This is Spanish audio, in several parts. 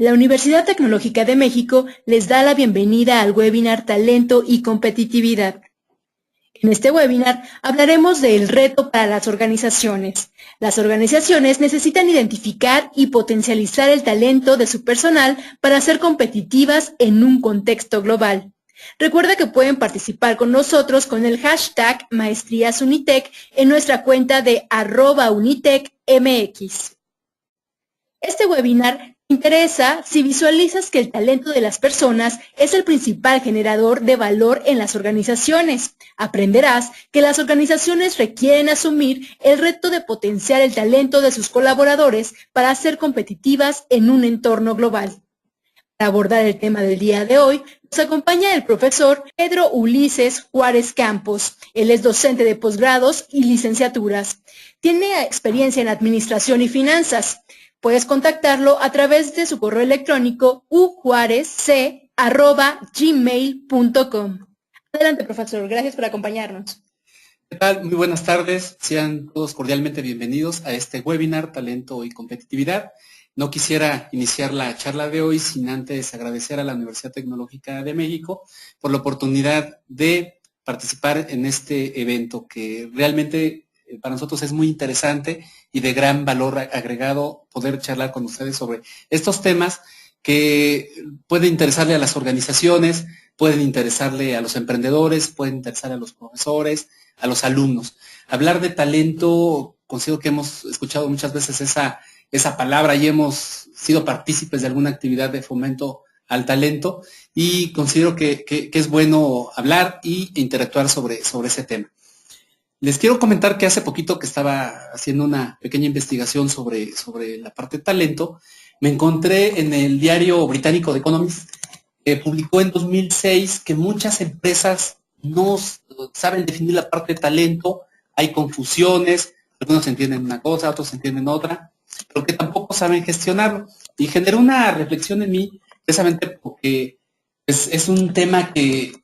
La Universidad Tecnológica de México les da la bienvenida al webinar Talento y Competitividad. En este webinar hablaremos del reto para las organizaciones. Las organizaciones necesitan identificar y potencializar el talento de su personal para ser competitivas en un contexto global. Recuerda que pueden participar con nosotros con el hashtag MaestríasUnitec en nuestra cuenta de @UnitecMX. Este webinar te interesa si visualizas que el talento de las personas es el principal generador de valor en las organizaciones. Aprenderás que las organizaciones requieren asumir el reto de potenciar el talento de sus colaboradores para ser competitivas en un entorno global. Para abordar el tema del día de hoy, nos acompaña el profesor Pedro Ulises Juárez Campos. Él es docente de posgrados y licenciaturas. Tiene experiencia en administración y finanzas. Puedes contactarlo a través de su correo electrónico ujuarezc@gmail.com. Adelante, profesor. Gracias por acompañarnos. ¿Qué tal? Muy buenas tardes. Sean todos cordialmente bienvenidos a este webinar Talento y Competitividad. No quisiera iniciar la charla de hoy sin antes agradecer a la Universidad Tecnológica de México por la oportunidad de participar en este evento que realmente para nosotros es muy interesante y de gran valor agregado poder charlar con ustedes sobre estos temas que pueden interesarle a las organizaciones, pueden interesarle a los emprendedores, pueden interesarle a los profesores, a los alumnos. Hablar de talento, considero que hemos escuchado muchas veces esa palabra y hemos sido partícipes de alguna actividad de fomento al talento y considero que es bueno hablar e interactuar sobre ese tema. Les quiero comentar que hace poquito que estaba haciendo una pequeña investigación sobre la parte de talento, me encontré en el diario británico The Economist, que publicó en 2006 que muchas empresas no saben definir la parte de talento, hay confusiones, algunos entienden una cosa, otros entienden otra, pero que tampoco saben gestionarlo. Y generó una reflexión en mí, precisamente porque es un tema que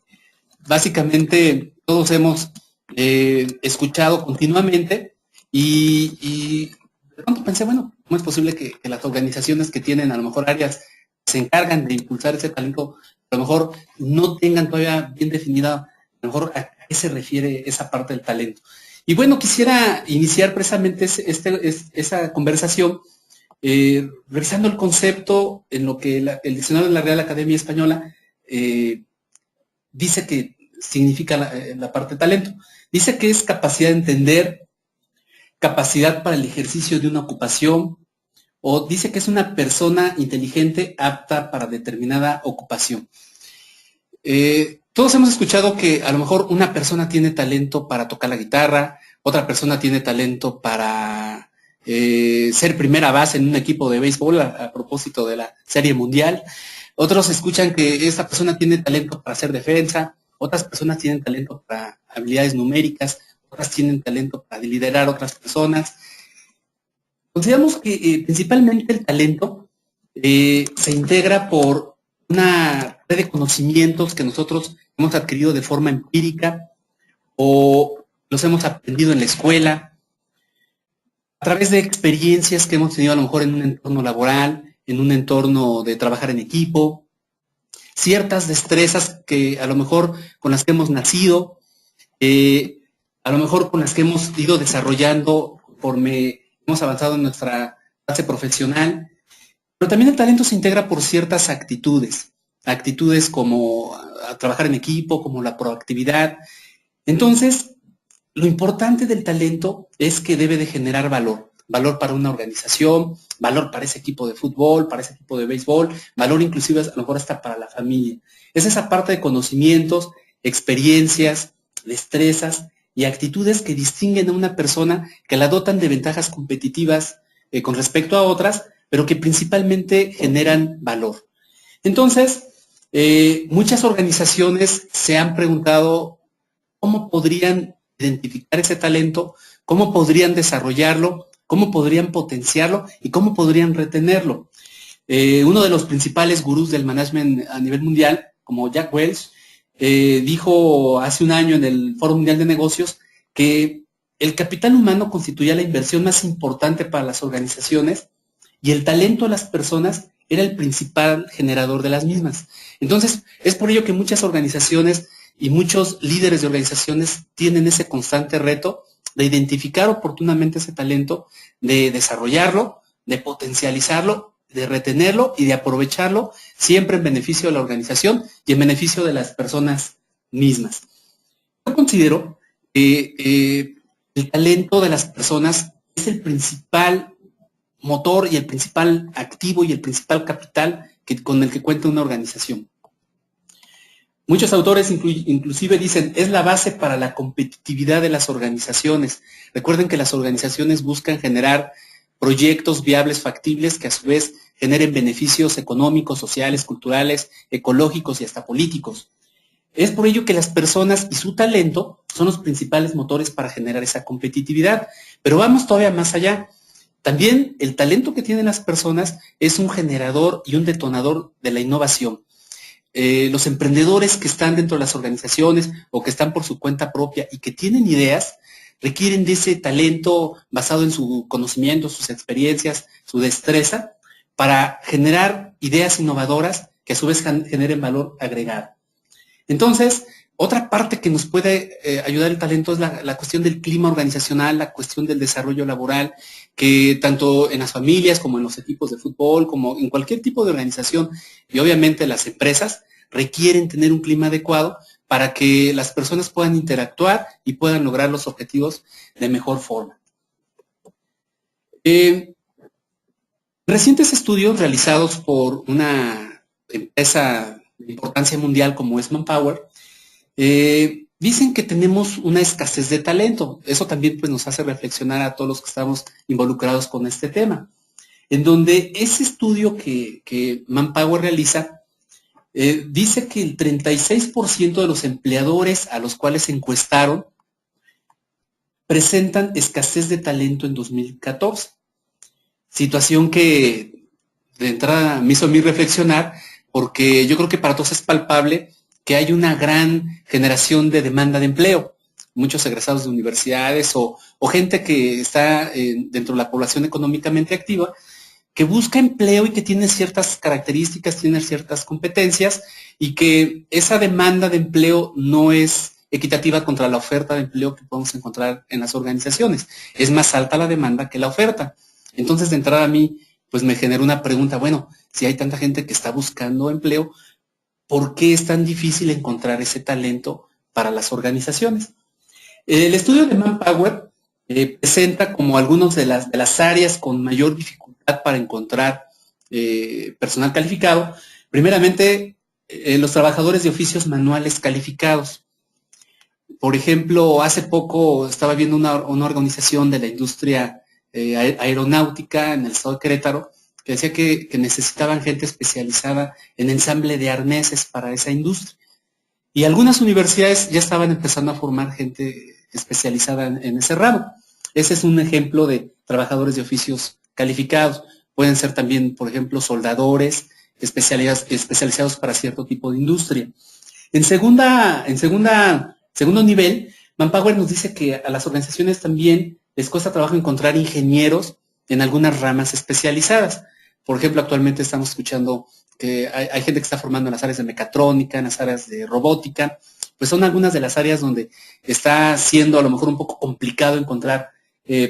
básicamente todos hemos escuchado continuamente y de pronto pensé, bueno, ¿cómo es posible que las organizaciones que tienen a lo mejor áreas que se encargan de impulsar ese talento, a lo mejor no tengan todavía bien definida, a lo mejor a qué se refiere esa parte del talento? Y bueno, quisiera iniciar precisamente esa conversación revisando el concepto en lo que el diccionario de la Real Academia Española dice que significa la parte de talento. Dice que es capacidad de entender, capacidad para el ejercicio de una ocupación, o dice que es una persona inteligente apta para determinada ocupación. Todos hemos escuchado que a lo mejor una persona tiene talento para tocar la guitarra, otra persona tiene talento para ser primera base en un equipo de béisbol a propósito de la Serie Mundial. Otros escuchan que esta persona tiene talento para hacer defensa, otras personas tienen talento para habilidades numéricas, otras tienen talento para liderar a otras personas. Consideramos que principalmente el talento se integra por una red de conocimientos que nosotros hemos adquirido de forma empírica o los hemos aprendido en la escuela, a través de experiencias que hemos tenido a lo mejor en un entorno laboral, en un entorno de trabajar en equipo, ciertas destrezas que a lo mejor con las que hemos nacido, a lo mejor con las que hemos ido desarrollando conforme hemos avanzado en nuestra base profesional, pero también el talento se integra por ciertas actitudes como a trabajar en equipo, como la proactividad. Entonces, lo importante del talento es que debe de generar valor para una organización, valor para ese equipo de fútbol, para ese equipo de béisbol, valor inclusive a lo mejor hasta para la familia. Es esa parte de conocimientos, experiencias, destrezas y actitudes que distinguen a una persona, que la dotan de ventajas competitivas con respecto a otras, pero que principalmente generan valor. Entonces, muchas organizaciones se han preguntado cómo podrían identificar ese talento, cómo podrían desarrollarlo, cómo podrían potenciarlo y cómo podrían retenerlo. Uno de los principales gurús del management a nivel mundial, como Jack Welch, dijo hace un año en el Foro Mundial de Negocios que el capital humano constituía la inversión más importante para las organizaciones y el talento de las personas era el principal generador de las mismas. Entonces, es por ello que muchas organizaciones y muchos líderes de organizaciones tienen ese constante reto de identificar oportunamente ese talento, de desarrollarlo, de potencializarlo, de retenerlo y de aprovecharlo siempre en beneficio de la organización y en beneficio de las personas mismas. Yo considero que el talento de las personas es el principal motor y el principal activo y el principal capital con el que cuenta una organización. Muchos autores inclusive dicen, es la base para la competitividad de las organizaciones. Recuerden que las organizaciones buscan generar proyectos viables, factibles, que a su vez generen beneficios económicos, sociales, culturales, ecológicos y hasta políticos. Es por ello que las personas y su talento son los principales motores para generar esa competitividad. Pero vamos todavía más allá. También el talento que tienen las personas es un generador y un detonador de la innovación. Los emprendedores que están dentro de las organizaciones o que están por su cuenta propia y que tienen ideas, requieren de ese talento basado en su conocimiento, sus experiencias, su destreza, para generar ideas innovadoras que a su vez generen valor agregado. Entonces, otra parte que nos puede ayudar el talento es la cuestión del clima organizacional, la cuestión del desarrollo laboral, que tanto en las familias como en los equipos de fútbol, como en cualquier tipo de organización y obviamente las empresas requieren tener un clima adecuado para que las personas puedan interactuar y puedan lograr los objetivos de mejor forma. Recientes estudios realizados por una empresa de importancia mundial como es Manpower, dicen que tenemos una escasez de talento. Eso también pues, nos hace reflexionar a todos los que estamos involucrados con este tema. En donde ese estudio que Manpower realiza, dice que el 36% de los empleadores a los cuales se encuestaron presentan escasez de talento en 2014. Situación que de entrada me hizo a mí reflexionar, porque yo creo que para todos es palpable que hay una gran generación de demanda de empleo. Muchos egresados de universidades o gente que está dentro de la población económicamente activa, que busca empleo y que tiene ciertas características, tiene ciertas competencias y que esa demanda de empleo no es equitativa contra la oferta de empleo que podemos encontrar en las organizaciones. Es más alta la demanda que la oferta. Entonces, de entrada a mí, pues me generó una pregunta, bueno, si hay tanta gente que está buscando empleo, ¿por qué es tan difícil encontrar ese talento para las organizaciones? El estudio de Manpower presenta como algunas de las áreas con mayor dificultad para encontrar personal calificado. Primeramente, los trabajadores de oficios manuales calificados. Por ejemplo, hace poco estaba viendo una organización de la industria aeronáutica en el estado de Querétaro que decía que necesitaban gente especializada en ensamble de arneses para esa industria. Y algunas universidades ya estaban empezando a formar gente especializada en ese ramo. Ese es un ejemplo de trabajadores de oficios calificados. Pueden ser también, por ejemplo, soldadores especializados para cierto tipo de industria. En segundo nivel, Manpower nos dice que a las organizaciones también les cuesta trabajo encontrar ingenieros en algunas ramas especializadas. Por ejemplo, actualmente estamos escuchando que hay gente que está formando en las áreas de mecatrónica, en las áreas de robótica, pues son algunas de las áreas donde está siendo a lo mejor un poco complicado encontrar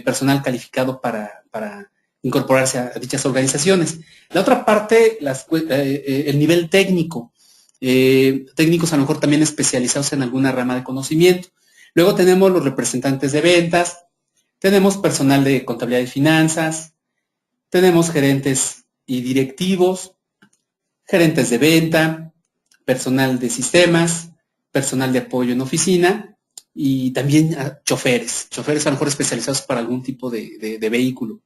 personal calificado para incorporarse a dichas organizaciones. La otra parte, el nivel técnico, técnicos a lo mejor también especializados en alguna rama de conocimiento. Luego tenemos los representantes de ventas, tenemos personal de contabilidad y finanzas, tenemos gerentes y directivos, gerentes de venta, personal de sistemas, personal de apoyo en oficina y también choferes a lo mejor especializados para algún tipo de vehículo.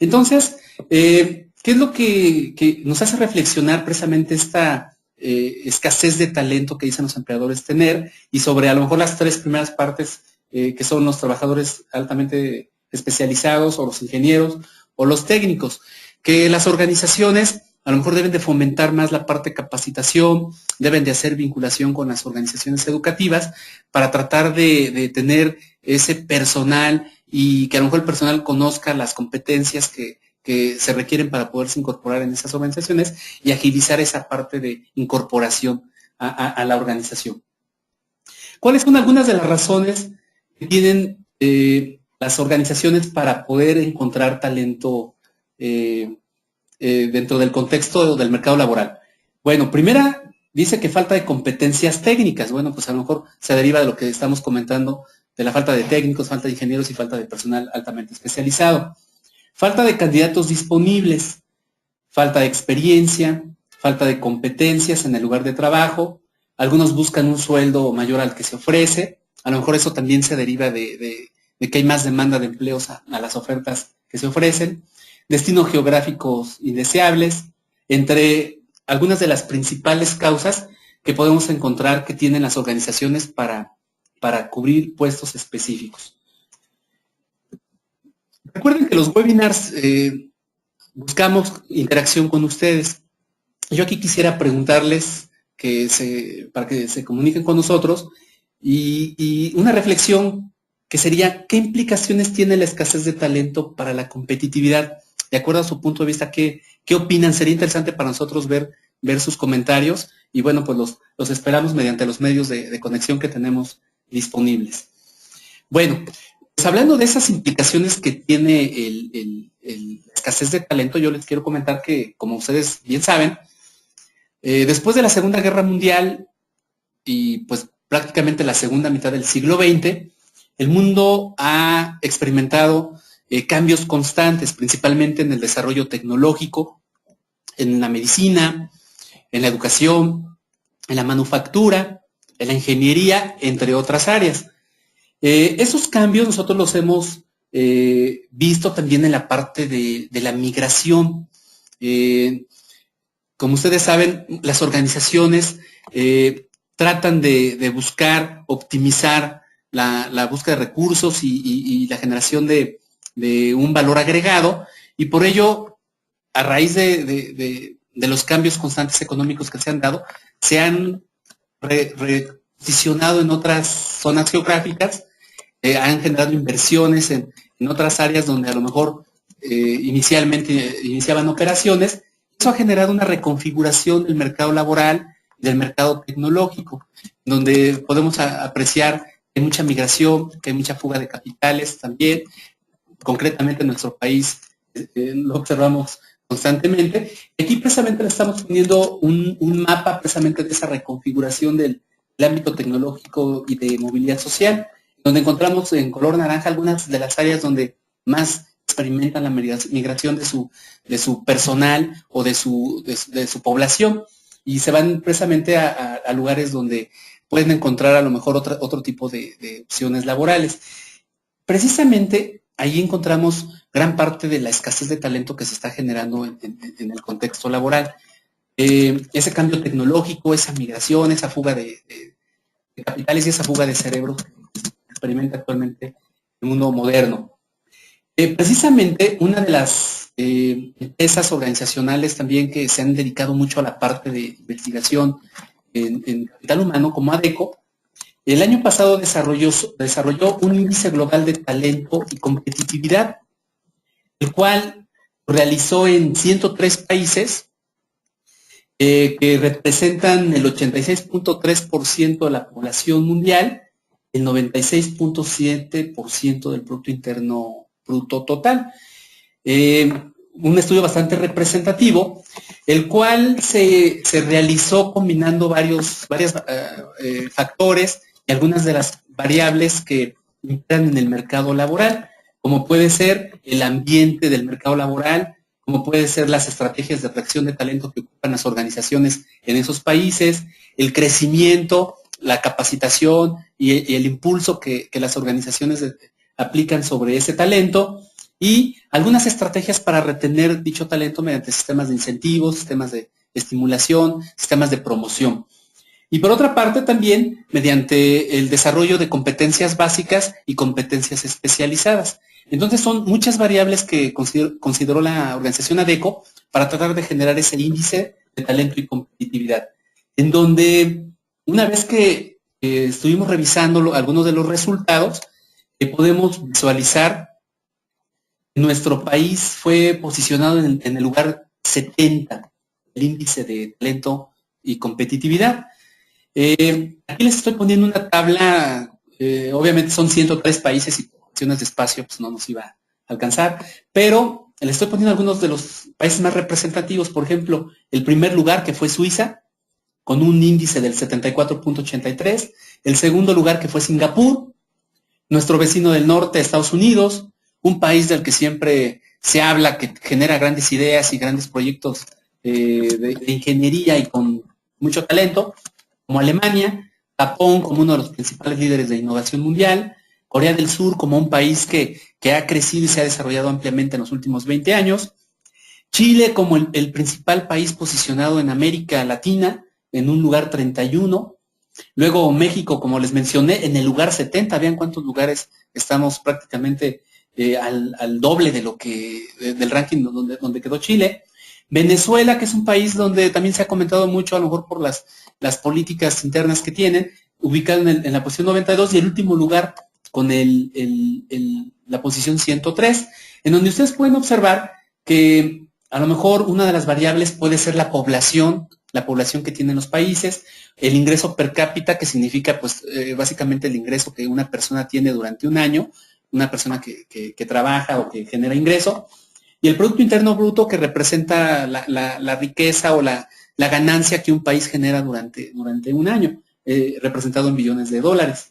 Entonces, ¿qué es lo que nos hace reflexionar precisamente esta escasez de talento que dicen los empleadores tener y sobre a lo mejor las tres primeras partes que son los trabajadores altamente especializados o los ingenieros o los técnicos, que las organizaciones a lo mejor deben de fomentar más la parte de capacitación, deben de hacer vinculación con las organizaciones educativas para tratar de tener ese personal y que a lo mejor el personal conozca las competencias que que se requieren para poderse incorporar en esas organizaciones y agilizar esa parte de incorporación a la organización. ¿Cuáles son algunas de las razones que tienen las organizaciones para poder encontrar talento dentro del contexto del mercado laboral? Bueno, primera, dice que falta de competencias técnicas. Bueno, pues a lo mejor se deriva de lo que estamos comentando, de la falta de técnicos, falta de ingenieros y falta de personal altamente especializado. Falta de candidatos disponibles, falta de experiencia, falta de competencias en el lugar de trabajo. Algunos buscan un sueldo mayor al que se ofrece. A lo mejor eso también se deriva de que hay más demanda de empleos a las ofertas que se ofrecen. Destinos geográficos indeseables, entre algunas de las principales causas que podemos encontrar que tienen las organizaciones para cubrir puestos específicos. Recuerden que los webinars buscamos interacción con ustedes. Yo aquí quisiera preguntarles para que se comuniquen con nosotros y una reflexión que sería, ¿qué implicaciones tiene la escasez de talento para la competitividad? De acuerdo a su punto de vista, ¿qué opinan? Sería interesante para nosotros ver sus comentarios y bueno, pues los esperamos mediante los medios de conexión que tenemos disponibles. Bueno, pues hablando de esas implicaciones que tiene la escasez de talento, yo les quiero comentar que, como ustedes bien saben, después de la Segunda Guerra Mundial y pues prácticamente la segunda mitad del siglo XX, el mundo ha experimentado cambios constantes, principalmente en el desarrollo tecnológico, en la medicina, en la educación, en la manufactura, en la ingeniería, entre otras áreas. Esos cambios nosotros los hemos visto también en la parte de la migración. Como ustedes saben, las organizaciones tratan de buscar, optimizar la búsqueda de recursos y la generación de un valor agregado, y por ello, a raíz de los cambios constantes económicos que se han dado, se han reposicionado en otras zonas geográficas, han generado inversiones en otras áreas donde a lo mejor inicialmente iniciaban operaciones. Eso ha generado una reconfiguración del mercado laboral, del mercado tecnológico, donde podemos apreciar que hay mucha migración, que hay mucha fuga de capitales también. Concretamente en nuestro país lo observamos constantemente. Aquí precisamente le estamos poniendo un mapa precisamente de esa reconfiguración del ámbito tecnológico y de movilidad social, donde encontramos en color naranja algunas de las áreas donde más experimentan la migración de su personal o de su población, y se van precisamente a lugares donde pueden encontrar a lo mejor otro tipo de opciones laborales. Precisamente ahí encontramos gran parte de la escasez de talento que se está generando en el contexto laboral. Ese cambio tecnológico, esa migración, esa fuga de capitales y esa fuga de cerebros que se experimenta actualmente en el mundo moderno. Precisamente una de las empresas organizacionales también que se han dedicado mucho a la parte de investigación en capital humano, como ADECO, el año pasado desarrolló un índice global de talento y competitividad, el cual realizó en 103 países que representan el 86.3% de la población mundial, el 96.7% del Producto Interno Bruto total. Un estudio bastante representativo, el cual se realizó combinando varios factores y algunas de las variables que entran en el mercado laboral, como puede ser el ambiente del mercado laboral, como puede ser las estrategias de atracción de talento que ocupan las organizaciones en esos países, el crecimiento, la capacitación y el impulso que las organizaciones aplican sobre ese talento, y algunas estrategias para retener dicho talento mediante sistemas de incentivos, sistemas de estimulación, sistemas de promoción. Y por otra parte también mediante el desarrollo de competencias básicas y competencias especializadas. Entonces son muchas variables que consideró la organización ADECO para tratar de generar ese índice de talento y competitividad, en donde una vez que estuvimos revisando algunos de los resultados, podemos visualizar nuestro país fue posicionado en el lugar 70, el índice de talento y competitividad. Aquí les estoy poniendo una tabla, obviamente son 103 países y por cuestiones de espacio pues no nos iba a alcanzar, pero les estoy poniendo algunos de los países más representativos. Por ejemplo, el primer lugar, que fue Suiza, con un índice del 74.83, el segundo lugar, que fue Singapur, nuestro vecino del norte, Estados Unidos, un país del que siempre se habla, que genera grandes ideas y grandes proyectos de ingeniería y con mucho talento, como Alemania, Japón como uno de los principales líderes de innovación mundial, Corea del Sur como un país que ha crecido y se ha desarrollado ampliamente en los últimos 20 años, Chile como el principal país posicionado en América Latina, en un lugar 31, luego México, como les mencioné, en el lugar 70, vean cuántos lugares estamos prácticamente al doble de lo que del ranking donde quedó Chile. Venezuela, que es un país donde también se ha comentado mucho, a lo mejor por las políticas internas que tienen, ubicado en la posición 92, y el último lugar con la posición 103, en donde ustedes pueden observar que a lo mejor una de las variables puede ser la población que tienen los países, el ingreso per cápita, que significa pues básicamente el ingreso que una persona tiene durante un año, una persona que trabaja o que genera ingreso, y el Producto Interno Bruto, que representa la riqueza o la ganancia que un país genera durante un año, representado en billones de dólares.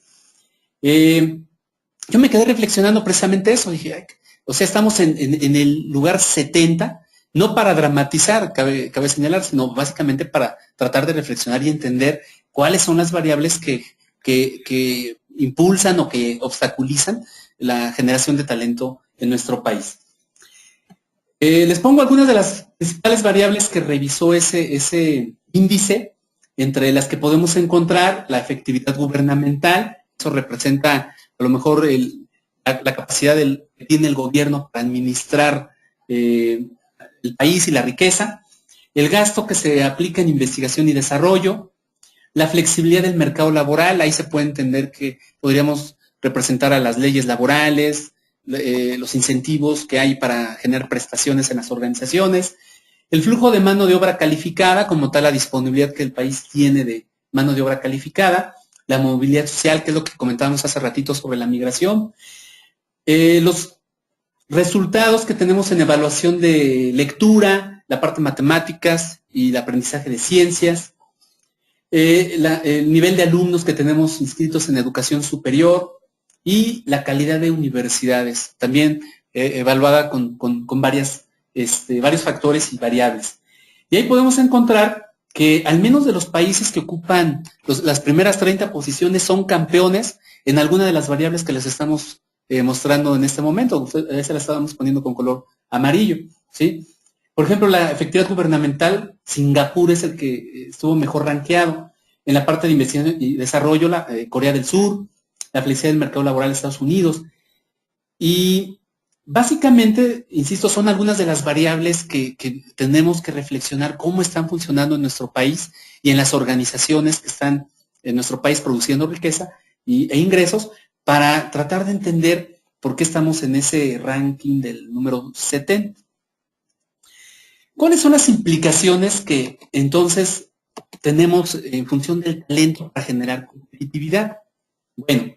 Yo me quedé reflexionando precisamente eso, dije, ay, o sea, estamos en el lugar 70, no para dramatizar, cabe señalar, sino básicamente para tratar de reflexionar y entender cuáles son las variables que impulsan o que obstaculizan la generación de talento en nuestro país. Les pongo algunas de las principales variables que revisó ese índice, entre las que podemos encontrar la efectividad gubernamental. Eso representa a lo mejor la capacidad que tiene el gobierno para administrar el país y la riqueza, el gasto que se aplica en investigación y desarrollo, la flexibilidad del mercado laboral. Ahí se puede entender que podríamos representar a las leyes laborales, los incentivos que hay para generar prestaciones en las organizaciones, el flujo de mano de obra calificada, como tal la disponibilidad que el país tiene de mano de obra calificada, la movilidad social, que es lo que comentábamos hace ratito sobre la migración, los resultados que tenemos en evaluación de lectura, la parte de matemáticas y el aprendizaje de ciencias, el nivel de alumnos que tenemos inscritos en educación superior y la calidad de universidades, también evaluada con varios factores y variables. Y ahí podemos encontrar que al menos de los países que ocupan las primeras 30 posiciones son campeones en alguna de las variables que les estamos mostrando en este momento. Esa la estábamos poniendo con color amarillo, ¿sí? Por ejemplo, la efectividad gubernamental, Singapur es el que estuvo mejor rankeado. En la parte de investigación y desarrollo, Corea del Sur, la flexibilidad del mercado laboral de Estados Unidos. Y básicamente, insisto, son algunas de las variables que tenemos que reflexionar cómo están funcionando en nuestro país y en las organizaciones que están en nuestro país produciendo riqueza e ingresos, para tratar de entender por qué estamos en ese ranking del número 70. ¿Cuáles son las implicaciones que entonces tenemos en función del talento para generar competitividad? Bueno,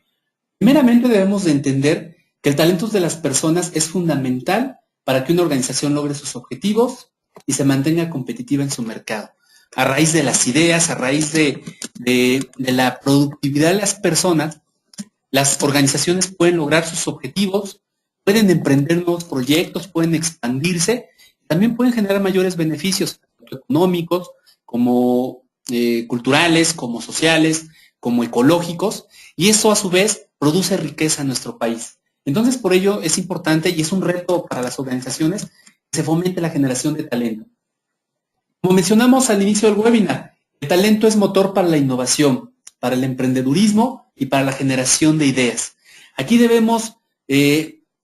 primeramente debemos de entender que el talento de las personas es fundamental para que una organización logre sus objetivos y se mantenga competitiva en su mercado. A raíz de las ideas, a raíz de la productividad de las personas, las organizaciones pueden lograr sus objetivos, pueden emprender nuevos proyectos, pueden expandirse, también pueden generar mayores beneficios, tanto económicos como culturales, como sociales, como ecológicos, y eso a su vez produce riqueza en nuestro país. Entonces, por ello es importante y es un reto para las organizaciones que se fomente la generación de talento. Como mencionamos al inicio del webinar, el talento es motor para la innovación, para el emprendedurismo y para la generación de ideas. Aquí debemos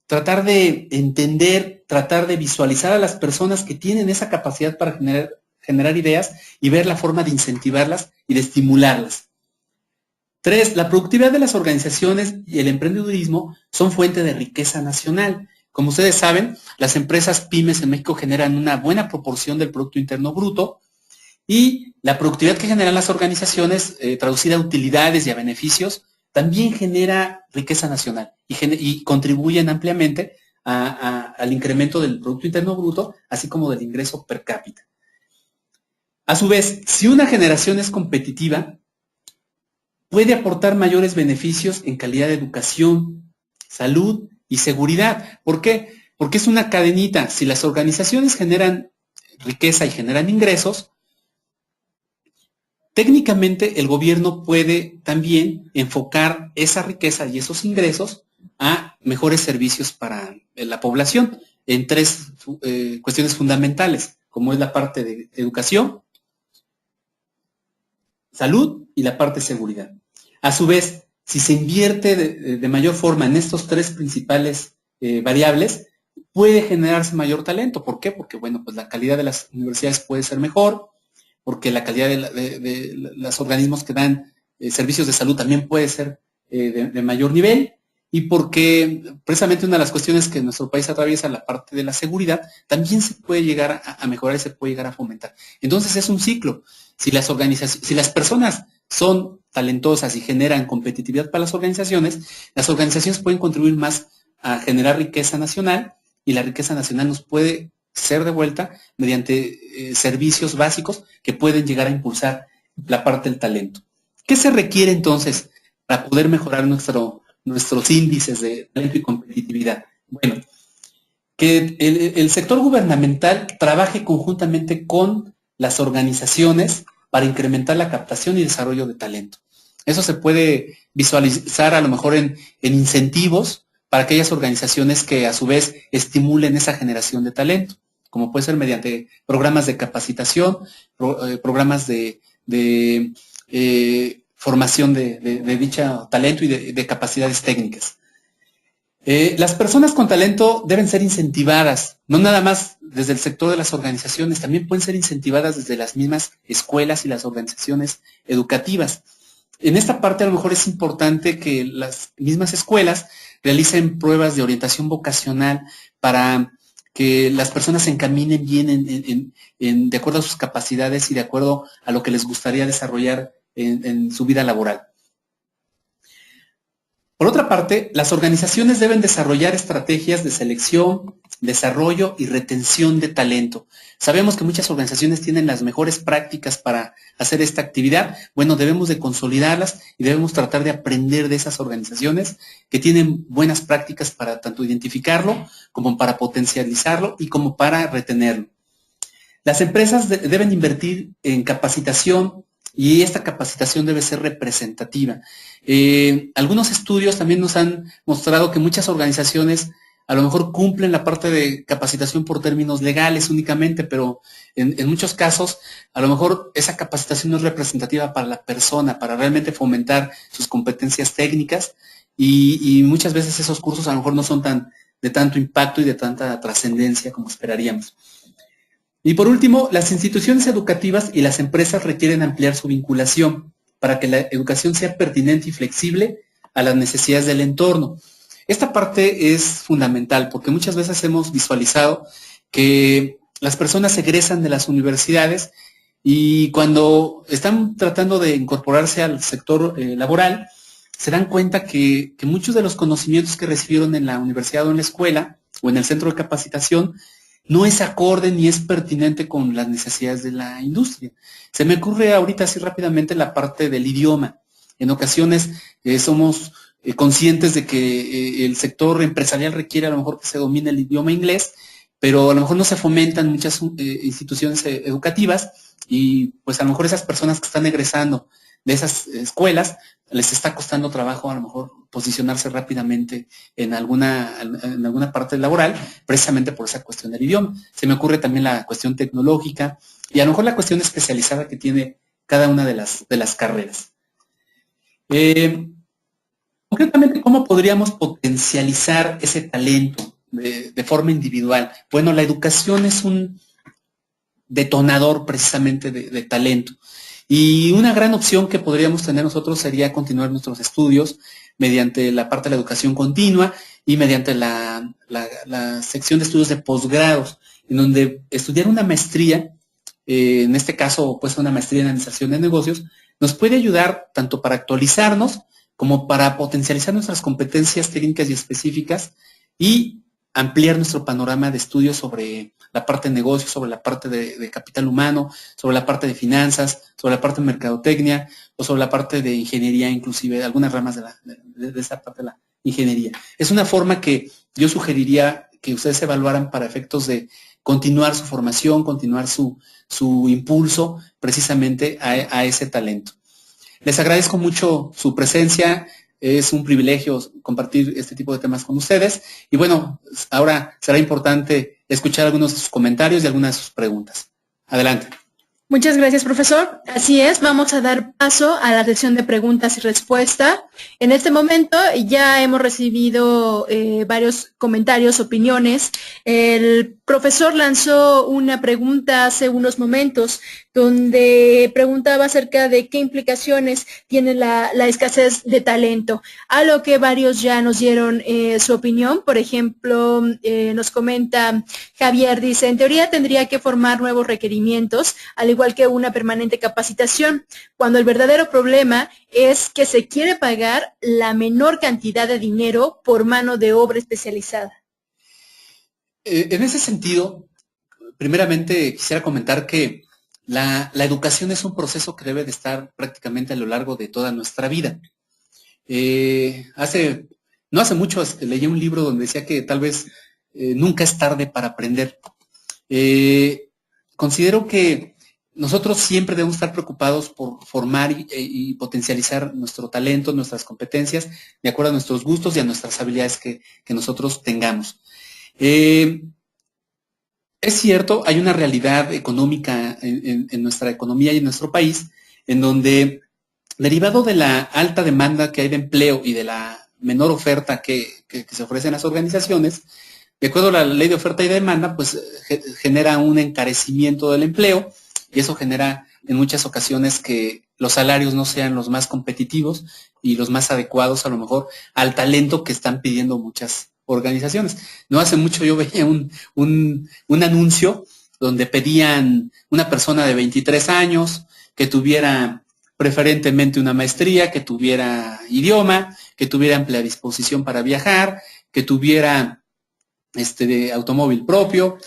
tratar de entender, tratar de visualizar a las personas que tienen esa capacidad para generar ideas y ver la forma de incentivarlas y de estimularlas. 3. La productividad de las organizaciones y el emprendedurismo son fuente de riqueza nacional. Como ustedes saben, las empresas pymes en México generan una buena proporción del Producto Interno Bruto y la productividad que generan las organizaciones, traducida a utilidades y a beneficios, también genera riqueza nacional y contribuyen ampliamente al incremento del Producto Interno Bruto, así como del ingreso per cápita. A su vez, si una generación es competitiva, puede aportar mayores beneficios en calidad de educación, salud y seguridad. ¿Por qué? Porque es una cadenita. Si las organizaciones generan riqueza y generan ingresos, técnicamente el gobierno puede también enfocar esa riqueza y esos ingresos a mejores servicios para la población en tres cuestiones fundamentales, como es la parte de educación, salud y la parte de seguridad. A su vez, si se invierte de mayor forma en estos tres principales variables, puede generarse mayor talento. ¿Por qué? Porque, bueno, pues la calidad de las universidades puede ser mejor, porque la calidad de los organismos que dan servicios de salud también puede ser de mayor nivel, y porque precisamente una de las cuestiones que nuestro país atraviesa, la parte de la seguridad, también se puede llegar a mejorar y se puede llegar a fomentar. Entonces es un ciclo. Si las personas son talentosas y generan competitividad para las organizaciones pueden contribuir más a generar riqueza nacional, y la riqueza nacional nos puede ser devuelta mediante servicios básicos que pueden llegar a impulsar la parte del talento. ¿Qué se requiere entonces para poder mejorar nuestros índices de talento y competitividad? Bueno, que el sector gubernamental trabaje conjuntamente con las organizaciones para incrementar la captación y desarrollo de talento. Eso se puede visualizar a lo mejor en incentivos para aquellas organizaciones que a su vez estimulen esa generación de talento, como puede ser mediante programas de capacitación, programas de formación de dicho talento y de capacidades técnicas. Las personas con talento deben ser incentivadas, no nada más desde el sector de las organizaciones, también pueden ser incentivadas desde las mismas escuelas y las organizaciones educativas. En esta parte a lo mejor es importante que las mismas escuelas realicen pruebas de orientación vocacional para que las personas se encaminen bien de acuerdo a sus capacidades y de acuerdo a lo que les gustaría desarrollar en su vida laboral. Por otra parte, las organizaciones deben desarrollar estrategias de selección, desarrollo y retención de talento. Sabemos que muchas organizaciones tienen las mejores prácticas para hacer esta actividad. Bueno, debemos de consolidarlas y debemos tratar de aprender de esas organizaciones que tienen buenas prácticas para tanto identificarlo como para potencializarlo y como para retenerlo. Las empresas deben invertir en capacitación, y esta capacitación debe ser representativa. Algunos estudios también nos han mostrado que muchas organizaciones a lo mejor cumplen la parte de capacitación por términos legales únicamente, pero en muchos casos a lo mejor esa capacitación no es representativa para la persona, para realmente fomentar sus competencias técnicas, y muchas veces esos cursos a lo mejor no son de tanto impacto y de tanta trascendencia como esperaríamos. Y por último, las instituciones educativas y las empresas requieren ampliar su vinculación para que la educación sea pertinente y flexible a las necesidades del entorno. Esta parte es fundamental porque muchas veces hemos visualizado que las personas egresan de las universidades y cuando están tratando de incorporarse al sector laboral, se dan cuenta que muchos de los conocimientos que recibieron en la universidad o en la escuela o en el centro de capacitación no es acorde ni es pertinente con las necesidades de la industria. Se me ocurre ahorita así rápidamente la parte del idioma. En ocasiones somos conscientes de que el sector empresarial requiere a lo mejor que se domine el idioma inglés, pero a lo mejor no se fomentan muchas instituciones educativas y pues a lo mejor esas personas que están egresando de esas escuelas les está costando trabajo a lo mejor posicionarse rápidamente en alguna parte laboral, precisamente por esa cuestión del idioma. Se me ocurre también la cuestión tecnológica y a lo mejor la cuestión especializada que tiene cada una de las carreras. Concretamente, ¿cómo podríamos potencializar ese talento de forma individual? Bueno, la educación es un detonador precisamente de talento. Y una gran opción que podríamos tener nosotros sería continuar nuestros estudios mediante la parte de la educación continua y mediante la la sección de estudios de posgrados, en donde estudiar una maestría, en este caso, pues una maestría en administración de negocios, nos puede ayudar tanto para actualizarnos como para potencializar nuestras competencias técnicas y específicas y ampliar nuestro panorama de estudios sobre la parte de negocios, sobre la parte de capital humano, sobre la parte de finanzas, sobre la parte de mercadotecnia o sobre la parte de ingeniería, inclusive algunas ramas de esa parte de la ingeniería. Es una forma que yo sugeriría que ustedes evaluaran para efectos de continuar su formación, continuar su impulso precisamente a ese talento. Les agradezco mucho su presencia, es un privilegio compartir este tipo de temas con ustedes y bueno, ahora será importante escuchar algunos de sus comentarios y algunas de sus preguntas. Adelante. Muchas gracias, profesor. Así es, vamos a dar paso a la sesión de preguntas y respuestas. En este momento ya hemos recibido varios comentarios, opiniones. El profesor lanzó una pregunta hace unos momentos donde preguntaba acerca de qué implicaciones tiene la escasez de talento, a lo que varios ya nos dieron su opinión. Por ejemplo, nos comenta Javier, dice, en teoría tendría que formar nuevos requerimientos, al igual que una permanente capacitación, cuando el verdadero problema es que se quiere pagar la menor cantidad de dinero por mano de obra especializada. En ese sentido, primeramente quisiera comentar que la educación es un proceso que debe de estar prácticamente a lo largo de toda nuestra vida. No hace mucho leí un libro donde decía que tal vez nunca es tarde para aprender. Considero que nosotros siempre debemos estar preocupados por formar y potencializar nuestro talento, nuestras competencias, de acuerdo a nuestros gustos y a nuestras habilidades que nosotros tengamos. Es cierto, hay una realidad económica en nuestra economía y en nuestro país, en donde, derivado de la alta demanda que hay de empleo y de la menor oferta que se ofrece en las organizaciones, de acuerdo a la ley de oferta y demanda, pues genera un encarecimiento del empleo y eso genera en muchas ocasiones que los salarios no sean los más competitivos y los más adecuados a lo mejor al talento que están pidiendo muchas organizaciones. No hace mucho yo veía un anuncio donde pedían una persona de 23 años que tuviera preferentemente una maestría, que tuviera idioma, que tuviera amplia disposición para viajar, que tuviera de automóvil propio,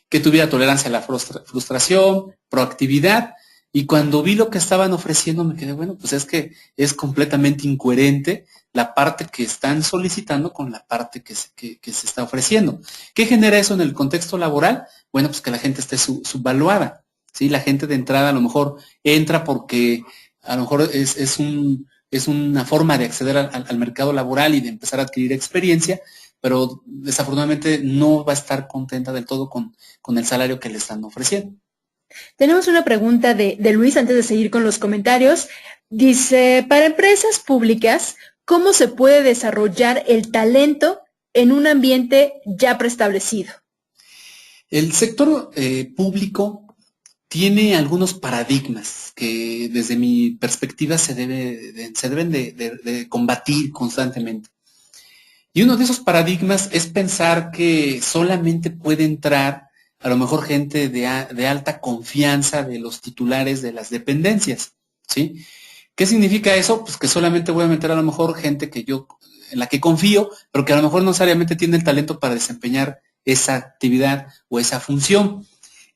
que tuviera tolerancia a la frustración, proactividad, y cuando vi lo que estaban ofreciendo me quedé, bueno, pues es que es completamente incoherente la parte que están solicitando con la parte que se está ofreciendo. ¿Qué genera eso en el contexto laboral? Bueno, pues que la gente esté subvaluada, ¿sí? La gente de entrada a lo mejor entra porque a lo mejor es una forma de acceder al mercado laboral y de empezar a adquirir experiencia, pero desafortunadamente no va a estar contenta del todo con el salario que le están ofreciendo. Tenemos una pregunta de Luis antes de seguir con los comentarios. Dice, para empresas públicas, ¿cómo se puede desarrollar el talento en un ambiente ya preestablecido? El sector público tiene algunos paradigmas que desde mi perspectiva se deben de combatir constantemente. Y uno de esos paradigmas es pensar que solamente puede entrar a lo mejor gente de alta confianza de los titulares de las dependencias, ¿sí? ¿Qué significa eso? Pues que solamente voy a meter a lo mejor gente en la que confío, pero que a lo mejor no necesariamente tiene el talento para desempeñar esa actividad o esa función.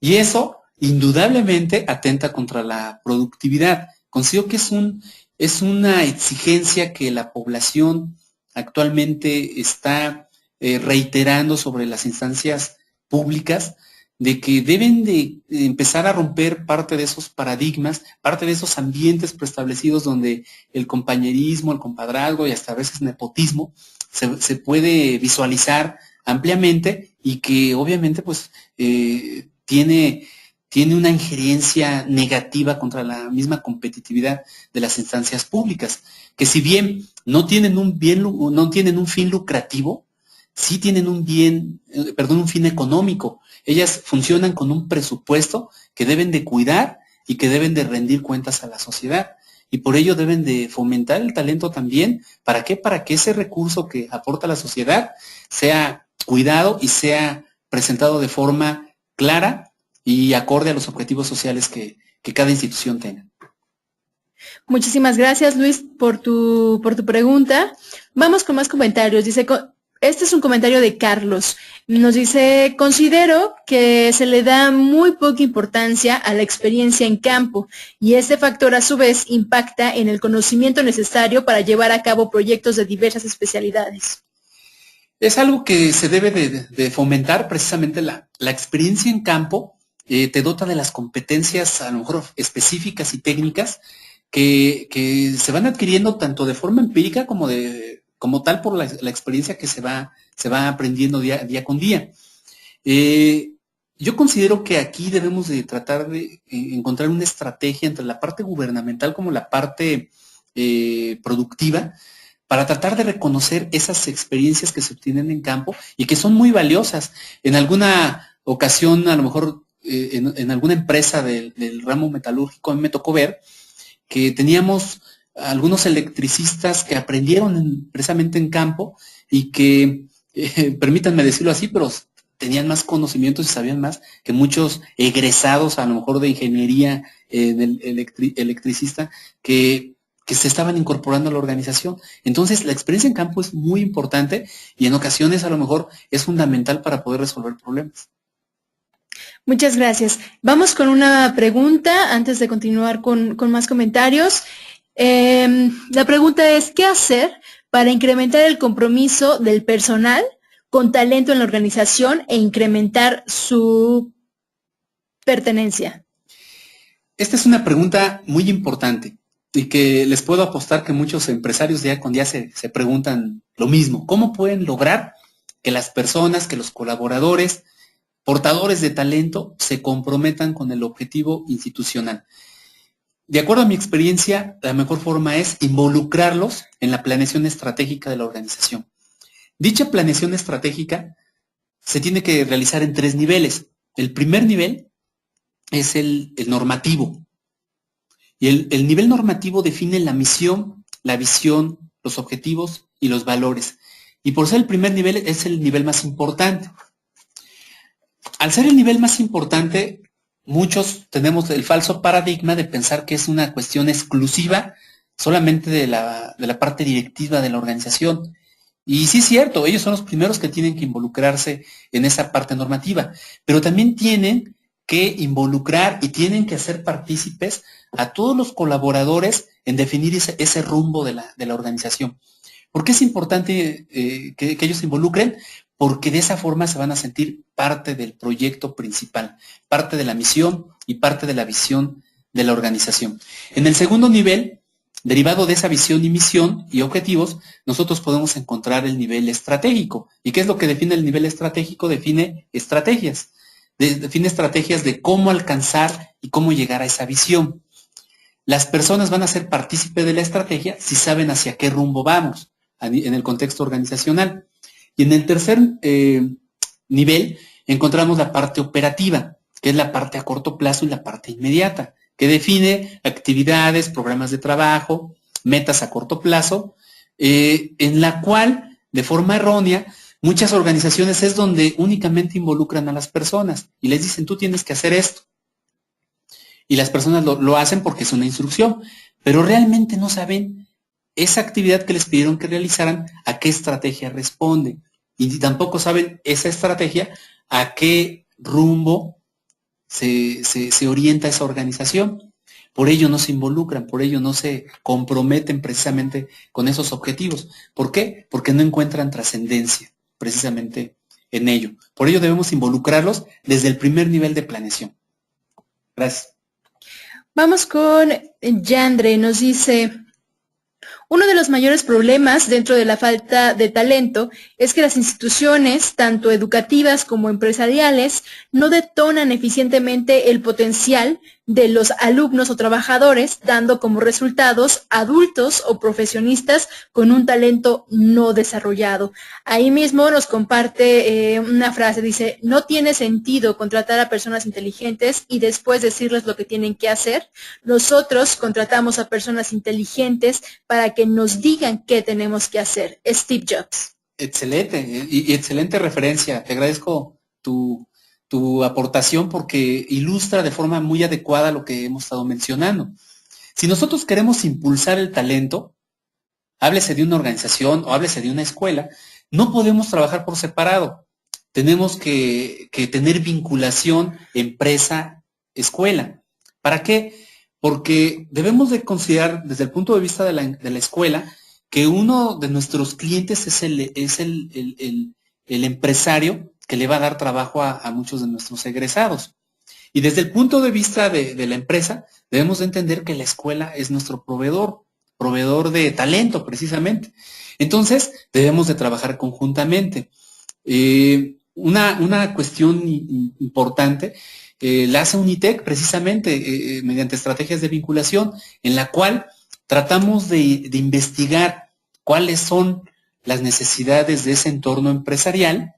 Y eso indudablemente atenta contra la productividad. Considero que es una exigencia que la población actualmente está reiterando sobre las instancias públicas, de que deben de empezar a romper parte de esos paradigmas, parte de esos ambientes preestablecidos donde el compañerismo, el compadrazgo y hasta a veces nepotismo se puede visualizar ampliamente y que obviamente pues tiene una injerencia negativa contra la misma competitividad de las instancias públicas, que si bien no tienen un fin lucrativo, sí tienen un fin económico. Ellas funcionan con un presupuesto que deben de cuidar y que deben de rendir cuentas a la sociedad. Y por ello deben de fomentar el talento también. ¿Para qué? Para que ese recurso que aporta la sociedad sea cuidado y sea presentado de forma clara y acorde a los objetivos sociales que cada institución tenga. Muchísimas gracias, Luis, por tu pregunta. Vamos con más comentarios. Dice, este es un comentario de Carlos. Nos dice, considero que se le da muy poca importancia a la experiencia en campo y este factor a su vez impacta en el conocimiento necesario para llevar a cabo proyectos de diversas especialidades. Es algo que se debe de fomentar, precisamente la experiencia en campo te dota de las competencias a lo mejor específicas y técnicas que se van adquiriendo tanto de forma empírica como tal por la experiencia que se va aprendiendo día con día. Yo considero que aquí debemos de tratar de encontrar una estrategia entre la parte gubernamental como la parte productiva para tratar de reconocer esas experiencias que se obtienen en campo y que son muy valiosas. En alguna ocasión, a lo mejor en alguna empresa del ramo metalúrgico, a mí me tocó ver que teníamos algunos electricistas que aprendieron precisamente en campo y que, permítanme decirlo así, pero tenían más conocimientos y sabían más que muchos egresados a lo mejor de ingeniería del electricista que se estaban incorporando a la organización. Entonces, la experiencia en campo es muy importante y en ocasiones a lo mejor es fundamental para poder resolver problemas. Muchas gracias. Vamos con una pregunta antes de continuar con más comentarios. La pregunta es, ¿qué hacer para incrementar el compromiso del personal con talento en la organización e incrementar su pertenencia? Esta es una pregunta muy importante y que les puedo apostar que muchos empresarios día con día se preguntan lo mismo. ¿Cómo pueden lograr que las personas, que los colaboradores, portadores de talento, se comprometan con el objetivo institucional? De acuerdo a mi experiencia, la mejor forma es involucrarlos en la planeación estratégica de la organización. Dicha planeación estratégica se tiene que realizar en 3 niveles. El primer nivel es el normativo. Y el nivel normativo define la misión, la visión, los objetivos y los valores. Y por ser el primer nivel, es el nivel más importante. Al ser el nivel más importante, muchos tenemos el falso paradigma de pensar que es una cuestión exclusiva solamente de la parte directiva de la organización. Y sí es cierto, ellos son los primeros que tienen que involucrarse en esa parte normativa, pero también tienen que involucrar y tienen que hacer partícipes a todos los colaboradores en definir ese rumbo de la organización. ¿Por qué es importante que ellos se involucren? Porque de esa forma se van a sentir parte del proyecto principal, parte de la misión y parte de la visión de la organización. En el segundo nivel, derivado de esa visión y misión y objetivos, nosotros podemos encontrar el nivel estratégico. ¿Y qué es lo que define el nivel estratégico? Define estrategias. Define estrategias de cómo alcanzar y cómo llegar a esa visión. Las personas van a ser partícipes de la estrategia si saben hacia qué rumbo vamos en el contexto organizacional. Y en el tercer nivel encontramos la parte operativa, que es la parte a corto plazo y la parte inmediata, que define actividades, programas de trabajo, metas a corto plazo, en la cual, de forma errónea, muchas organizaciones es donde únicamente involucran a las personas y les dicen, tú tienes que hacer esto. Y las personas lo hacen porque es una instrucción, pero realmente no saben esa actividad que les pidieron que realizaran, a qué estrategia responde. Y tampoco saben esa estrategia a qué rumbo se orienta esa organización. Por ello no se involucran, por ello no se comprometen precisamente con esos objetivos. ¿Por qué? Porque no encuentran trascendencia precisamente en ello. Por ello debemos involucrarlos desde el primer nivel de planeación. Gracias. Vamos con Yandre, nos dice, uno de los mayores problemas dentro de la falta de talento es que las instituciones, tanto educativas como empresariales, no detonan eficientemente el potencial de los alumnos o trabajadores, dando como resultados adultos o profesionistas con un talento no desarrollado. Ahí mismo nos comparte una frase, dice, no tiene sentido contratar a personas inteligentes y después decirles lo que tienen que hacer. Nosotros contratamos a personas inteligentes para que nos digan qué tenemos que hacer. Steve Jobs. Excelente, y excelente referencia. Te agradezco tu aportación porque ilustra de forma muy adecuada lo que hemos estado mencionando. Si nosotros queremos impulsar el talento, háblese de una organización o háblese de una escuela, no podemos trabajar por separado. Tenemos que tener vinculación empresa-escuela. ¿Para qué? Porque debemos de considerar desde el punto de vista de la escuela que uno de nuestros clientes es el empresario que le va a dar trabajo a muchos de nuestros egresados. Y desde el punto de vista de la empresa, debemos de entender que la escuela es nuestro proveedor de talento precisamente. Entonces, debemos de trabajar conjuntamente. Una cuestión importante la hace Unitec precisamente mediante estrategias de vinculación, en la cual tratamos de investigar cuáles son las necesidades de ese entorno empresarial,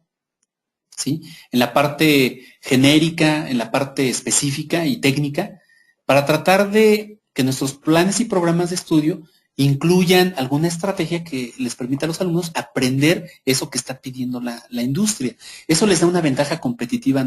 ¿sí? En la parte genérica, en la parte específica y técnica, para tratar de que nuestros planes y programas de estudio incluyan alguna estrategia que les permita a los alumnos aprender eso que está pidiendo la industria. Eso les da una ventaja competitiva a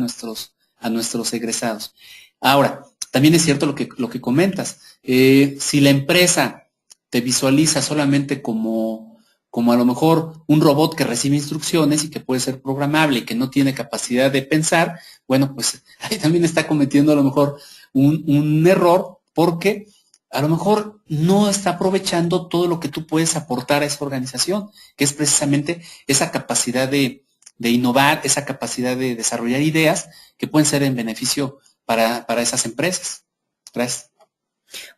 nuestros egresados. Ahora, también es cierto lo que comentas. Si la empresa te visualiza solamente como a lo mejor un robot que recibe instrucciones y que puede ser programable y que no tiene capacidad de pensar, bueno, pues ahí también está cometiendo a lo mejor un error, porque a lo mejor no está aprovechando todo lo que tú puedes aportar a esa organización, que es precisamente esa capacidad de innovar, esa capacidad de desarrollar ideas que pueden ser en beneficio para esas empresas. Gracias.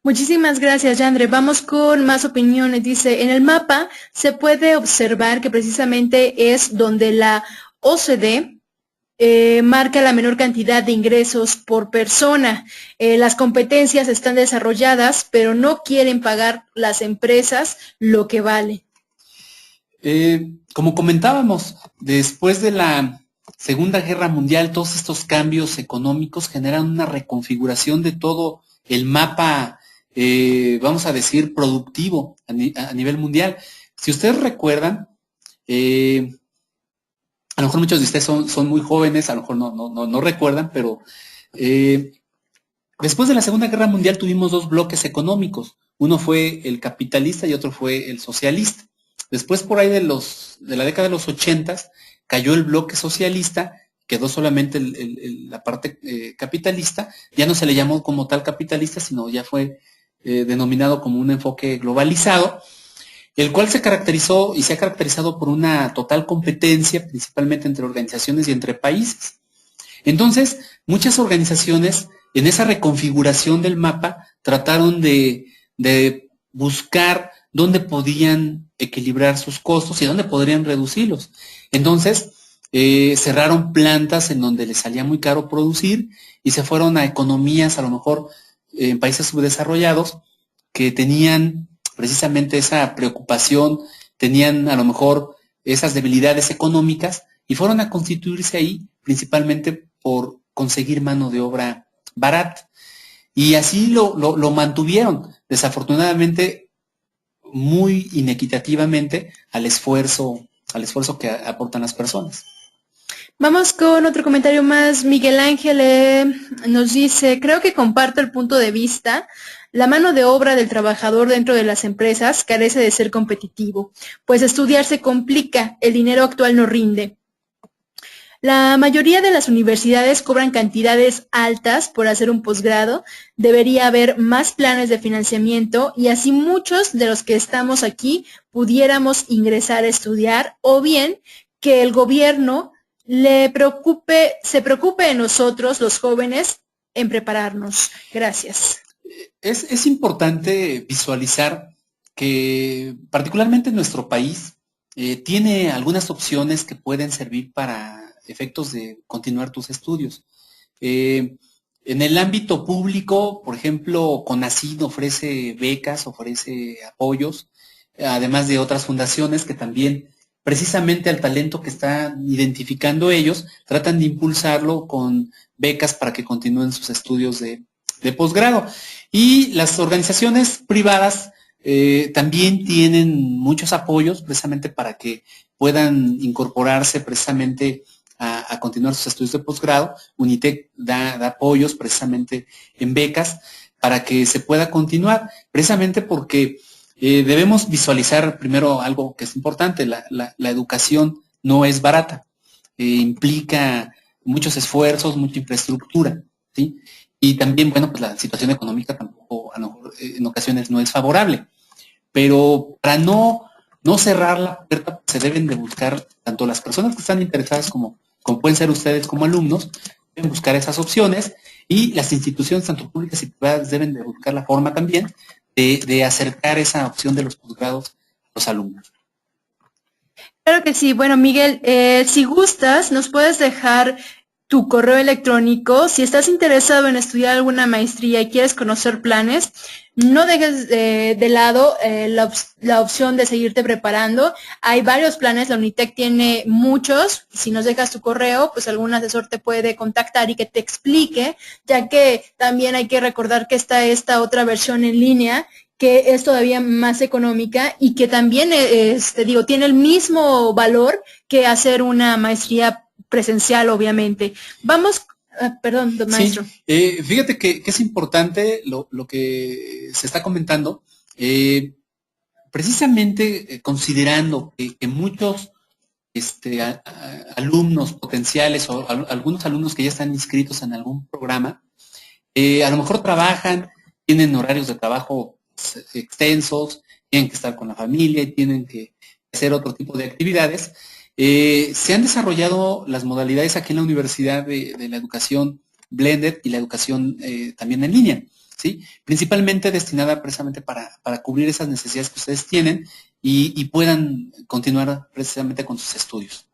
Muchísimas gracias, Yandre. Vamos con más opiniones. Dice, en el mapa se puede observar que precisamente es donde la OCDE marca la menor cantidad de ingresos por persona. Las competencias están desarrolladas, pero no quieren pagar las empresas lo que vale. Como comentábamos, después de la Segunda Guerra Mundial, todos estos cambios económicos generan una reconfiguración de todo el mapa, vamos a decir, productivo a nivel mundial. Si ustedes recuerdan, a lo mejor muchos de ustedes son muy jóvenes, a lo mejor no recuerdan, pero después de la Segunda Guerra Mundial tuvimos dos bloques económicos. Uno fue el capitalista y otro fue el socialista. Después, por ahí de la década de los 80, cayó el bloque socialista, quedó solamente la parte capitalista. Ya no se le llamó como tal capitalista, sino ya fue denominado como un enfoque globalizado, el cual se caracterizó y se ha caracterizado por una total competencia, principalmente entre organizaciones y entre países. Entonces, muchas organizaciones en esa reconfiguración del mapa trataron de buscar dónde podían equilibrar sus costos y dónde podrían reducirlos. Entonces, cerraron plantas en donde les salía muy caro producir y se fueron a economías, a lo mejor en países subdesarrollados, que tenían precisamente esa preocupación, tenían a lo mejor esas debilidades económicas y fueron a constituirse ahí principalmente por conseguir mano de obra barata. Y así lo mantuvieron, desafortunadamente muy inequitativamente al esfuerzo que aportan las personas. Vamos con otro comentario más. Miguel Ángel nos dice, creo que comparto el punto de vista. La mano de obra del trabajador dentro de las empresas carece de ser competitivo, pues estudiar se complica, el dinero actual no rinde. La mayoría de las universidades cobran cantidades altas por hacer un posgrado. Debería haber más planes de financiamiento y así muchos de los que estamos aquí pudiéramos ingresar a estudiar, o bien que el gobierno se preocupe de nosotros, los jóvenes, en prepararnos. Gracias. Es importante visualizar que particularmente en nuestro país tiene algunas opciones que pueden servir para efectos de continuar tus estudios. En el ámbito público, por ejemplo, CONACYT ofrece becas, ofrece apoyos, además de otras fundaciones que también precisamente al talento que están identificando ellos, tratan de impulsarlo con becas para que continúen sus estudios de posgrado. Y las organizaciones privadas También tienen muchos apoyos precisamente para que puedan incorporarse precisamente a continuar sus estudios de posgrado. UNITEC da apoyos precisamente en becas para que se pueda continuar, precisamente porque debemos visualizar primero algo que es importante: la educación no es barata, implica muchos esfuerzos, mucha infraestructura, ¿sí? Y también, bueno, pues la situación económica tampoco, a lo mejor, en ocasiones no es favorable. Pero para no cerrar la puerta, se deben de buscar, tanto las personas que están interesadas como pueden ser ustedes como alumnos, deben buscar esas opciones, y las instituciones, tanto públicas y privadas, deben de buscar la forma también de acercar esa opción de los posgrados a los alumnos. Claro que sí. Bueno, Miguel, si gustas, nos puedes dejar tu correo electrónico. Si estás interesado en estudiar alguna maestría y quieres conocer planes, no dejes de lado la opción de seguirte preparando. Hay varios planes, la UNITEC tiene muchos. Si nos dejas tu correo, pues algún asesor te puede contactar y que te explique, ya que también hay que recordar que está esta otra versión en línea, que es todavía más económica y que también, tiene el mismo valor que hacer una maestría presencial, obviamente. Vamos, perdón, don maestro. Sí, fíjate que es importante lo que se está comentando, precisamente considerando que muchos alumnos potenciales o algunos alumnos que ya están inscritos en algún programa, a lo mejor trabajan, tienen horarios de trabajo extensos, tienen que estar con la familia y tienen que hacer otro tipo de actividades. Se han desarrollado las modalidades aquí en la universidad de la educación blended y la educación también en línea, ¿sí? Principalmente destinada precisamente para cubrir esas necesidades que ustedes tienen y puedan continuar precisamente con sus estudios.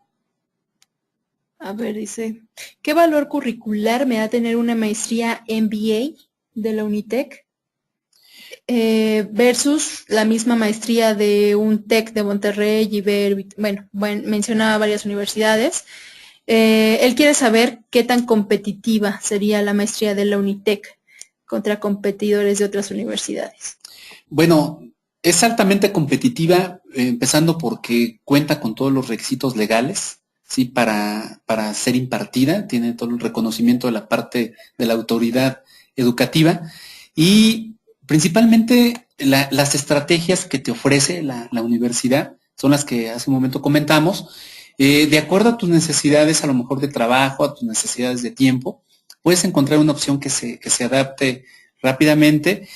A ver, dice, ¿qué valor curricular me da tener una maestría MBA de la UNITEC versus la misma maestría de un TEC de Monterrey y mencionaba varias universidades? Él quiere saber qué tan competitiva sería la maestría de la UNITEC contra competidores de otras universidades. Bueno, es altamente competitiva, empezando porque cuenta con todos los requisitos legales, ¿sí? Para ser impartida, tiene todo el reconocimiento de la parte de la autoridad educativa, y principalmente las estrategias que te ofrece la universidad son las que hace un momento comentamos. De acuerdo a tus necesidades, a lo mejor de trabajo, a tus necesidades de tiempo, puedes encontrar una opción que se adapte rápidamente.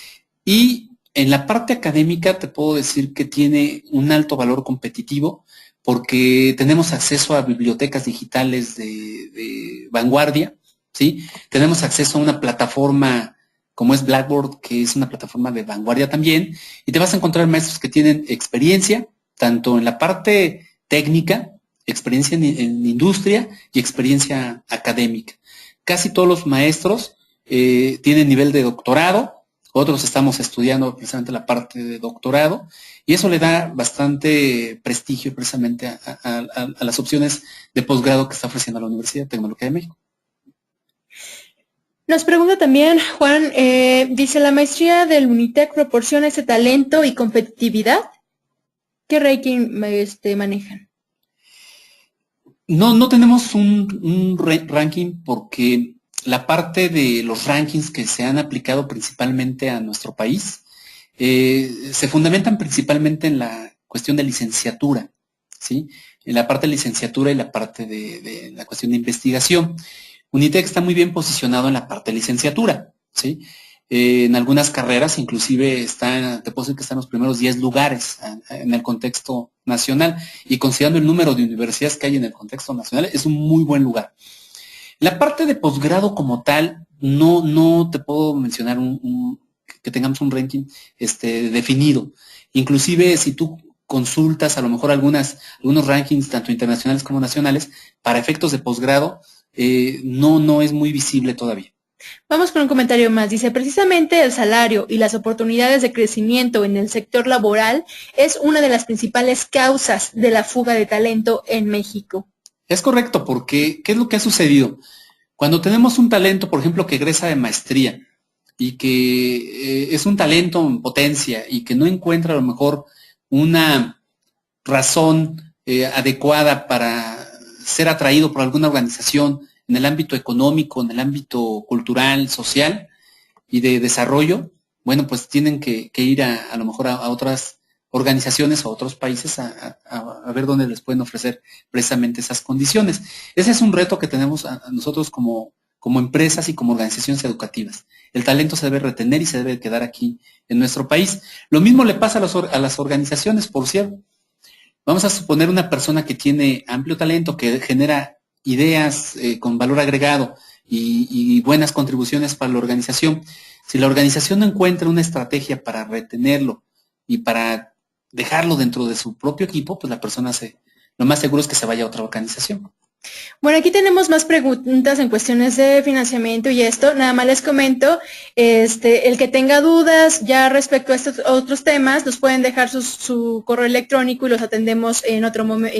Y en la parte académica te puedo decir que tiene un alto valor competitivo, porque tenemos acceso a bibliotecas digitales de vanguardia, ¿sí? Tenemos acceso a una plataforma como es Blackboard, que es una plataforma de vanguardia también, y te vas a encontrar maestros que tienen experiencia, tanto en la parte técnica, experiencia en industria y experiencia académica. Casi todos los maestros tienen nivel de doctorado, otros estamos estudiando precisamente la parte de doctorado, y eso le da bastante prestigio precisamente a las opciones de posgrado que está ofreciendo la Universidad de Tecnología de México. Nos pregunta también, Juan, dice, ¿la maestría del UNITEC proporciona ese talento y competitividad? ¿Qué ranking manejan? No tenemos un ranking, porque la parte de los rankings que se han aplicado principalmente a nuestro país se fundamentan principalmente en la cuestión de licenciatura, ¿sí? En la parte de licenciatura y la parte de la cuestión de investigación. UNITEC está muy bien posicionado en la parte de licenciatura, ¿sí? En algunas carreras inclusive te puedo decir que está en los primeros 10 lugares en el contexto nacional, y considerando el número de universidades que hay en el contexto nacional, es un muy buen lugar. La parte de posgrado como tal, no te puedo mencionar que tengamos un ranking definido. Inclusive si tú consultas a lo mejor algunos rankings, tanto internacionales como nacionales, para efectos de posgrado, no es muy visible todavía. Vamos con un comentario más. Dice, precisamente el salario y las oportunidades de crecimiento en el sector laboral es una de las principales causas de la fuga de talento en México. Es correcto, porque ¿qué es lo que ha sucedido? Cuando tenemos un talento, por ejemplo, que egresa de maestría y que es un talento en potencia y que no encuentra a lo mejor una razón adecuada para ser atraído por alguna organización en el ámbito económico, en el ámbito cultural, social y de desarrollo, bueno, pues tienen que ir a lo mejor a otras organizaciones o a otros países a ver dónde les pueden ofrecer precisamente esas condiciones. Ese es un reto que tenemos a nosotros como empresas y como organizaciones educativas. El talento se debe retener y se debe quedar aquí en nuestro país. Lo mismo le pasa a las organizaciones, por cierto. Vamos a suponer una persona que tiene amplio talento, que genera ideas con valor agregado y buenas contribuciones para la organización. Si la organización no encuentra una estrategia para retenerlo y para dejarlo dentro de su propio equipo, pues la persona lo más seguro es que se vaya a otra organización. Bueno, aquí tenemos más preguntas en cuestiones de financiamiento y esto. Nada más les comento, el que tenga dudas ya respecto a estos otros temas, nos pueden dejar su correo electrónico y los atendemos en otro momento.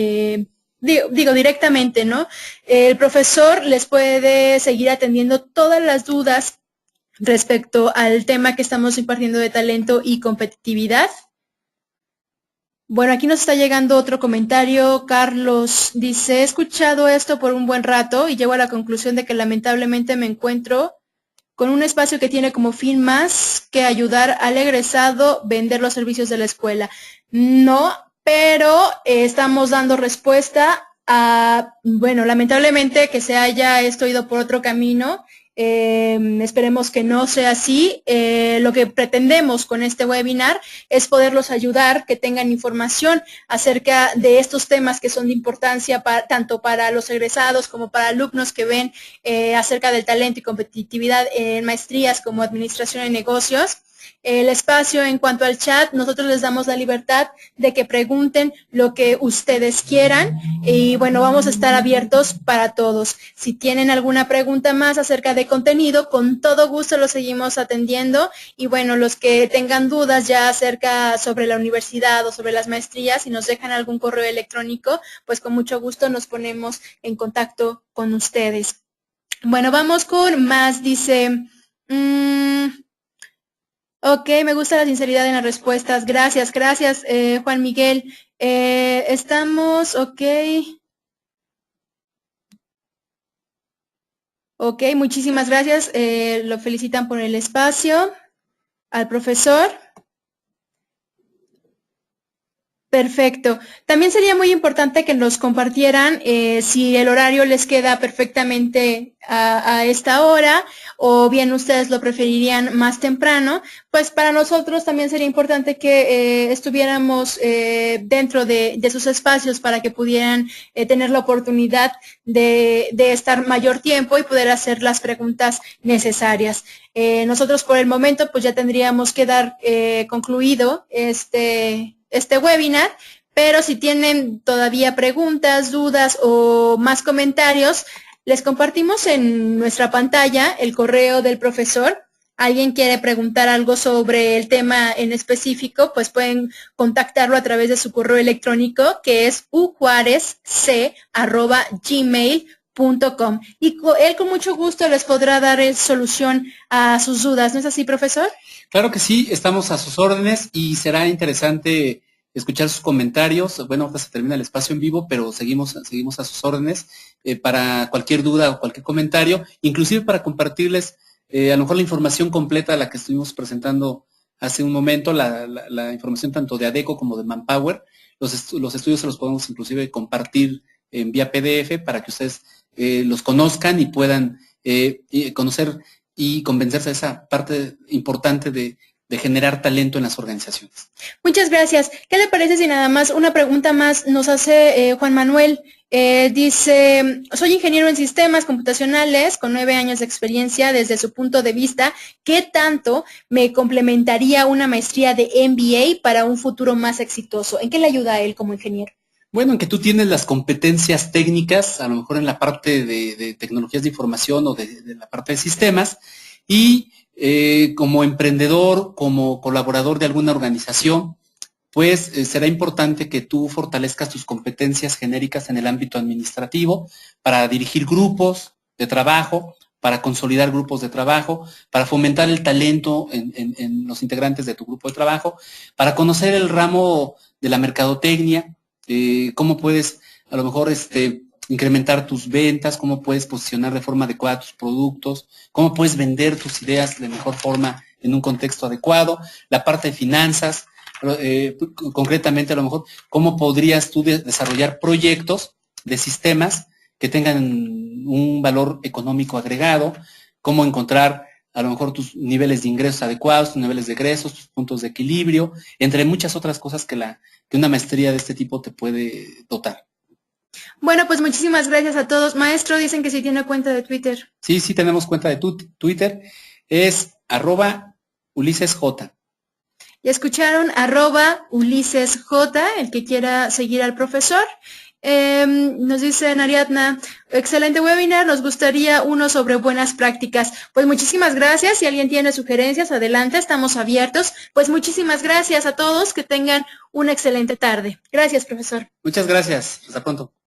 Digo directamente, ¿no? El profesor les puede seguir atendiendo todas las dudas respecto al tema que estamos impartiendo de talento y competitividad. Bueno, aquí nos está llegando otro comentario. Carlos dice, he escuchado esto por un buen rato y llego a la conclusión de que lamentablemente me encuentro con un espacio que tiene como fin más que ayudar al egresado vender los servicios de la escuela. No, pero estamos dando respuesta a, bueno, lamentablemente que se haya esto ido por otro camino. Esperemos que no sea así. Lo que pretendemos con este webinar es poderlos ayudar, que tengan información acerca de estos temas que son de importancia tanto para los egresados como para alumnos que ven acerca del talento y competitividad en maestrías como administración de negocios. El espacio en cuanto al chat, nosotros les damos la libertad de que pregunten lo que ustedes quieran y bueno, vamos a estar abiertos para todos. Si tienen alguna pregunta más acerca de contenido, con todo gusto lo seguimos atendiendo y bueno, los que tengan dudas ya acerca sobre la universidad o sobre las maestrías, si nos dejan algún correo electrónico, pues con mucho gusto nos ponemos en contacto con ustedes. Bueno, vamos con más, dice... Ok, me gusta la sinceridad en las respuestas. Gracias, gracias, Juan Miguel. Estamos, ok. Ok, muchísimas gracias. Lo felicitan por el espacio. Al profesor. Perfecto. También sería muy importante que nos compartieran si el horario les queda perfectamente a esta hora o bien ustedes lo preferirían más temprano. Pues para nosotros también sería importante que estuviéramos dentro de sus espacios para que pudieran tener la oportunidad de estar mayor tiempo y poder hacer las preguntas necesarias. Nosotros por el momento pues ya tendríamos que dar concluido este webinar, pero si tienen todavía preguntas, dudas o más comentarios, les compartimos en nuestra pantalla el correo del profesor. ¿Alguien quiere preguntar algo sobre el tema en específico? Pues pueden contactarlo a través de su correo electrónico, que es ujuarezc@gmail.com. Y él con mucho gusto les podrá dar solución a sus dudas. ¿No es así, profesor? Claro que sí, estamos a sus órdenes y será interesante escuchar sus comentarios. Bueno, ahora se termina el espacio en vivo, pero seguimos a sus órdenes para cualquier duda o cualquier comentario, inclusive para compartirles a lo mejor la información completa a la que estuvimos presentando hace un momento, la información tanto de ADECO como de Manpower. Los estudios se los podemos inclusive compartir en vía PDF para que ustedes los conozcan y puedan conocer y convencerse de esa parte importante de generar talento en las organizaciones. Muchas gracias. ¿Qué le parece si nada más una pregunta más nos hace Juan Manuel? Dice, soy ingeniero en sistemas computacionales con 9 años de experiencia. Desde su punto de vista, ¿qué tanto me complementaría una maestría de MBA para un futuro más exitoso? ¿En qué le ayuda a él como ingeniero? Bueno, en que tú tienes las competencias técnicas, a lo mejor en la parte de tecnologías de información o de la parte de sistemas, y como emprendedor, como colaborador de alguna organización, pues será importante que tú fortalezcas tus competencias genéricas en el ámbito administrativo para dirigir grupos de trabajo, para consolidar grupos de trabajo, para fomentar el talento en los integrantes de tu grupo de trabajo, para conocer el ramo de la mercadotecnia, cómo puedes a lo mejor incrementar tus ventas, cómo puedes posicionar de forma adecuada tus productos, cómo puedes vender tus ideas de mejor forma en un contexto adecuado, la parte de finanzas, concretamente a lo mejor, cómo podrías tú desarrollar proyectos de sistemas que tengan un valor económico agregado, cómo encontrar a lo mejor tus niveles de ingresos adecuados, tus niveles de egresos, tus puntos de equilibrio, entre muchas otras cosas que una maestría de este tipo te puede dotar. Bueno, pues muchísimas gracias a todos. Maestro, dicen que sí tiene cuenta de Twitter. Sí, tenemos cuenta de Twitter, es @UlisesJ. Ya escucharon, @UlisesJ, el que quiera seguir al profesor. Nos dice Ariadna, excelente webinar, nos gustaría uno sobre buenas prácticas. Pues muchísimas gracias, si alguien tiene sugerencias, adelante, estamos abiertos. Pues muchísimas gracias a todos, que tengan una excelente tarde. Gracias, profesor. Muchas gracias, hasta pronto.